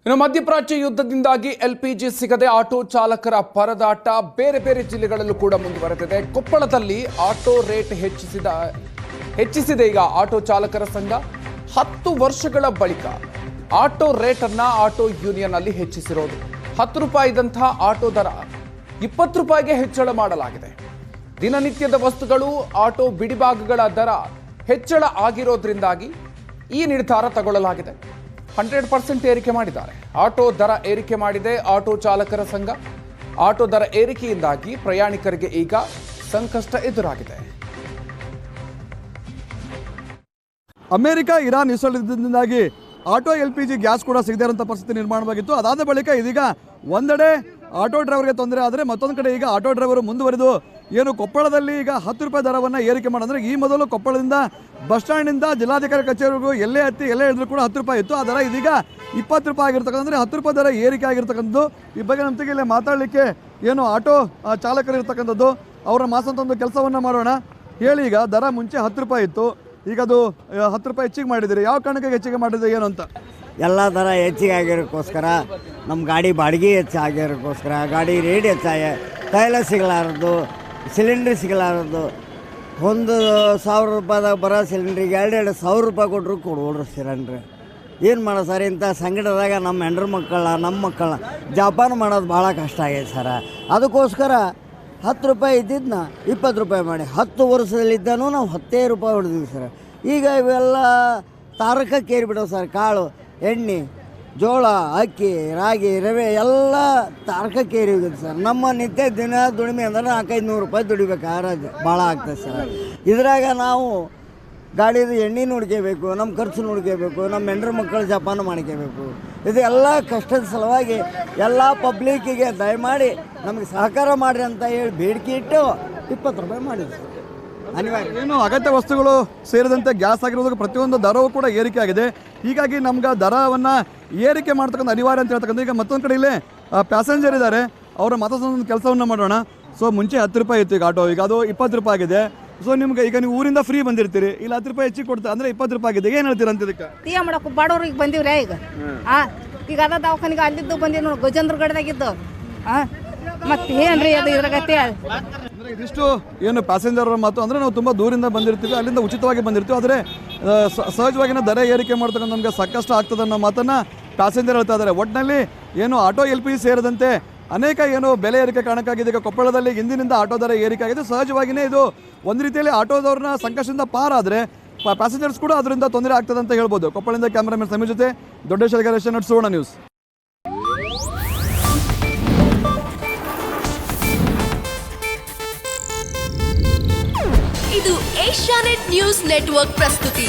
ಇನ್ನು ಮಧ್ಯಪ್ರಾಚ್ಯ ಯುದ್ಧದಿಂದಾಗಿ ಎಲ್ಪಿಜಿ ಸಿಗದೆ ಆಟೋ ಚಾಲಕರ ಪರದಾಟ ಬೇರೆ ಬೇರೆ ಜಿಲ್ಲೆಗಳಲ್ಲೂ ಕೂಡ ಮುಂದುವರೆದಿದೆ. ಕೊಪ್ಪಳದಲ್ಲಿ ಆಟೋ ರೇಟ್ ಹೆಚ್ಚಿಸಿದೆ ಈಗ ಆಟೋ ಚಾಲಕರ ಸಂಘ. 10 ವರ್ಷಗಳ ಬಳಿಕ ಆಟೋ ರೇಟ್ ಅನ್ನ ಆಟೋ ಯೂನಿಯನ್ ಅಲ್ಲಿ ಹೆಚ್ಚಿಸಿರೋದು. 10 ರೂಪಾಯಿ ಇದ್ದಂತಹ ಆಟೋ ದರ 20 ರೂಪಾಯಿಗೆ ಹೆಚ್ಚಳ ಮಾಡಲಾಗಿದೆ. ದಿನನಿತ್ಯದ ವಸ್ತುಗಳು ಆಟೋ ಬಿಡಿಭಾಗಗಳ ದರ ಹೆಚ್ಚಳ ಆಗಿರೋದ್ರಿಂದಾಗಿ ಈ ನಿರ್ಧಾರ ತಗೊಳ್ಳಲಾಗಿದೆ. 100% ಏರಿಕೆ ಮಾಡಿದ್ದಾರೆ. ಆಟೋ ದರ ಏರಿಕೆ ಮಾಡಿದೆ ಆಟೋ ಚಾಲಕರ ಸಂಘ. ಆಟೋ ದರ ಏರಿಕೆಯಿಂದಾಗಿ ಪ್ರಯಾಣಿಕರಿಗೆ ಈಗ ಸಂಕಷ್ಟ ಎದುರಾಗಿದೆ. ಅಮೆರಿಕ ಇರಾನ್ ಯುದ್ಧದಿಂದಾಗಿ ಆಟೋ LPG ಗ್ಯಾಸ್ ಕೂಡ ಸಿಗದೇ ಇರುವಂಥ ಪರಿಸ್ಥಿತಿ ನಿರ್ಮಾಣವಾಗಿತ್ತು. ಅದಾದ ಬಳಿಕ ಇದೀಗ ಒಂದೆಡೆ ಆಟೋ ಡ್ರೈವರ್ಗೆ ತೊಂದರೆ ಆದರೆ ಮತ್ತೊಂದು ಕಡೆ ಈಗ ಆಟೋ ಡ್ರೈವರು ಮುಂದುವರೆದು ಏನು ಕೊಪ್ಪಳದಲ್ಲಿ ಈಗ 10 ರೂಪಾಯಿ ದರವನ್ನು ಏರಿಕೆ ಮಾಡಿದ್ರೆ ಈ ಮೊದಲು ಕೊಪ್ಪಳದಿಂದ ಬಸ್ ಸ್ಟ್ಯಾಂಡಿಂದ ಜಿಲ್ಲಾಧಿಕಾರಿ ಕಚೇರಿಗೂ ಎಲ್ಲೇ ಇಳಿದ್ರು ಕೂಡ 10 ರೂಪಾಯಿ ಇತ್ತು. ಆ ದರ ಇದೀಗ 20 ರೂಪಾಯಿ ಆಗಿರ್ತಕ್ಕಂಥ 10 ರೂಪಾಯಿ ದರ ಏರಿಕೆ ಆಗಿರ್ತಕ್ಕಂಥದ್ದು. ಈ ಬಗ್ಗೆ ನಮ್ಮ ತೆಗೆಯಲ್ಲಿ ಮಾತಾಡಲಿಕ್ಕೆ ಏನು ಆಟೋ ಚಾಲಕರು ಇರ್ತಕ್ಕಂಥದ್ದು ಅವರ ಮಾಸಂತ ಒಂದು ಕೆಲಸವನ್ನು ಮಾಡೋಣ. ಹೇಳಿ, ಈಗ ದರ ಮುಂಚೆ 10 ರೂಪಾಯಿ ಇತ್ತು, ಈಗ ಅದು 10 ರೂಪಾಯಿ ಹೆಚ್ಚಿಗೆ ಮಾಡಿದ್ದೀರಿ. ಯಾವ ಕಾರಣಕ್ಕೆ ಹೆಚ್ಚಿಗೆ ಮಾಡಿದ್ರೆ ಏನು ಅಂತ? ಎಲ್ಲ ದರ ಹೆಚ್ಚಿಗೆ ಆಗಿರೋಕ್ಕೋಸ್ಕರ, ನಮ್ಮ ಗಾಡಿ ಬಾಡಿಗೆ ಹೆಚ್ಚಾಗಿರೋಕ್ಕೋಸ್ಕರ, ಗಾಡಿ ರೇಟ್ ಹೆಚ್ಚಾಗಿ, ತೈಲ ಸಿಗಲಾರದು, ಸಿಲಿಂಡ್ರ್ ಸಿಗಲಾರದು. 1,000 ರೂಪಾಯಿದಾಗ ಬರೋ ಸಿಲಿಂಡ್ರಿಗೆ 2,000 ರೂಪಾಯಿ ಕೊಟ್ಟರು ಕೊಡ್ಬೋಡ್ರಿ ಸಿಲಿಂಡ್ರ್. ಏನು ಮಾಡೋ ಸರ್, ಇಂಥ ಸಂಕಟದಾಗ ನಮ್ಮ ಹೆಂಡ್ರ ನಮ್ಮ ಮಕ್ಕಳನ್ನ ಜಪಾನ್ ಮಾಡೋದು ಭಾಳ ಕಷ್ಟ ಆಗೈತೆ ಸರ. ಅದಕ್ಕೋಸ್ಕರ 10 ರೂಪಾಯಿ ಇದ್ದಿದ್ದನ್ನ 20 ರೂಪಾಯಿ ಮಾಡಿ 10 ವರ್ಷದಲ್ಲಿದ್ದಾನು ನಾವು 10 ರೂಪಾಯಿ ಹೊಡೆದಿವಿ ಸರ್. ಈಗ ಇವೆಲ್ಲ ತಾರಕಕ್ಕೆ ಏರಿಬಿಡೋ ಸರ್. ಕಾಳು, ಎಣ್ಣೆ, ಜೋಳ, ಅಕ್ಕಿ, ರಾಗಿ, ರವೆ ಎಲ್ಲ ತಾರಕಕ್ಕೆ ಏರಿ ಹೋಗಿದೆ ಸರ್. ನಮ್ಮ ನಿತ್ಯ ದಿನ ದುಡಿಮೆ ಅಂದ್ರೆ 400-500 ರೂಪಾಯಿ ದುಡಿಬೇಕು, ಆರಾಜು ಭಾಳ ಆಗ್ತದೆ ಸರ್. ಇದ್ರಾಗ ನಾವು ಗಾಡಿದು ಎಣ್ಣೆ ನೋಡ್ಕೋಬೇಕು, ನಮ್ಮ ಖರ್ಚು ನೋಡ್ಕೋಬೇಕು, ನಮ್ಮ ಹೆಂಡ್ರ ಮಕ್ಕಳು ಜಪಾನ ಮಾಡ್ಕೋಬೇಕು. ಇದು ಎಲ್ಲ ಕಷ್ಟದ ಸಲುವಾಗಿ ಎಲ್ಲ ಪಬ್ಲಿಕ್ಕಿಗೆ ದಯಮಾಡಿ ನಮಗೆ ಸಹಕಾರ ಮಾಡಿರಿ ಅಂತ ಹೇಳಿ ಬೇಡಿಕೆ ಇಟ್ಟು 20 ರೂಪಾಯಿ ಮಾಡಿದ್ವಿ ಸರ್. ಅನಿವಾರ್ಯ. ಏನು ಅಗತ್ಯ ವಸ್ತುಗಳು ಸೇರಿದಂತೆ ಗ್ಯಾಸ್ ಆಗಿರೋದಕ್ಕೆ ಪ್ರತಿಯೊಂದು ದರವೂ ಕೂಡ ಏರಿಕೆ ಆಗಿದೆ. ಹೀಗಾಗಿ ನಮ್ಗೆ ದರವನ್ನು ಏರಿಕೆ ಮಾಡ್ತಕ್ಕಂಥ ಅನಿವಾರ್ಯ ಅಂತ ಹೇಳ್ತಕ್ಕಂಥ. ಈಗ ಮತ್ತೊಂದು ಕಡೆ ಇಲ್ಲೇ ಪ್ಯಾಸೆಂಜರ್ ಇದ್ದಾರೆ, ಅವರ ಮತ್ತೊಂದು ಕೆಲಸವನ್ನು ಮಾಡೋಣ. ಸೊ ಮುಂಚೆ 10 ರೂಪಾಯಿ ಇತ್ತು ಈಗ ಆಟೋ, ಈಗ ಅದು 20 ರೂಪಾಯಿ ಆಗಿದೆ. ಸೊ ನಿಮ್ಗೆ ಈಗ ನೀವು ಊರಿಂದ ಫ್ರೀ ಬಂದಿರ್ತೀರಿ, ಇಲ್ಲಿ 10 ರೂಪಾಯಿ ಹೆಚ್ಚಿಗೆ ಕೊಡ್ತಾರೆ ಅಂದರೆ 20 ರೂಪಾಯಿ ಆಗಿದೆ. ಏನು ಹೇಳ್ತೀರ ಅಂತ ಇದಕ್ಕೆ? ಟೀ ಮಾಡಕ್ಕೆ ಬಾಡೋರಿಗೆ ಬಂದಿವ್ರಿ ಈಗ ಅದ ದವಾಖಾನಿಗೆ ಅಲ್ಲಿದ್ದು ಬಂದೀವಿ ನೋಡಿ, ಗಜೇಂದ್ರಗಢದಾಗಿದ್ದು. ಮತ್ತೆ ಏನ್ರಿ ಅದು ಇದ್ರಾಗತ್ತೆ ಇದಿಷ್ಟು ಏನು ಪ್ಯಾಸೆಂಜರ್ ಮಾತು ಅಂದರೆ ನಾವು ತುಂಬ ದೂರಿಂದ ಬಂದಿರ್ತೀವಿ, ಅಲ್ಲಿಂದ ಉಚಿತವಾಗಿ ಬಂದಿರ್ತೀವಿ. ಆದರೆ ಸಹಜವಾಗಿನ ದರ ಏರಿಕೆ ಮಾಡ್ತಕ್ಕಂಥ ನಮಗೆ ಸಾಕಷ್ಟು ಆಗ್ತದೆ ಅನ್ನೋ ಮಾತನ್ನು ಪ್ಯಾಸೆಂಜರ್ ಹೇಳ್ತಾ ಇದ್ದಾರೆ. ಒಟ್ಟಿನಲ್ಲಿ ಏನು ಆಟೋ LPG ಸೇರಿದಂತೆ ಅನೇಕ ಏನು ಬೆಲೆ ಏರಿಕೆ ಕಾರಣಕ್ಕಾಗಿದೆ. ಈಗ ಕೊಪ್ಪಳದಲ್ಲಿ ಇಂದಿನಿಂದ ಆಟೋ ದರ ಏರಿಕೆ ಆಗಿದೆ. ಸಹಜವಾಗಿಯೇ ಇದು ಒಂದು ರೀತಿಯಲ್ಲಿ ಆಟೋದವ್ರನ್ನ ಸಂಕಷ್ಟದಿಂದ ಪಾರಾದರೆ ಪ್ಯಾಸೆಂಜರ್ಸ್ ಕೂಡ ಅದರಿಂದ ತೊಂದರೆ ಆಗ್ತದೆ ಅಂತ ಹೇಳ್ಬೋದು. ಕೊಪ್ಪಳದಿಂದ ಕ್ಯಾಮ್ರಾಮನ್ ಸಮೀರ್ ಜೊತೆ ದೊಡ್ಡೇಶ್ವರ ಸುವರ್ಣ ನ್ಯೂಸ್. ಇದು ಏಷ್ಯಾನೆಟ್ ನ್ಯೂಸ್ ನೆಟ್ವರ್ಕ್ ಪ್ರಸ್ತುತಿ.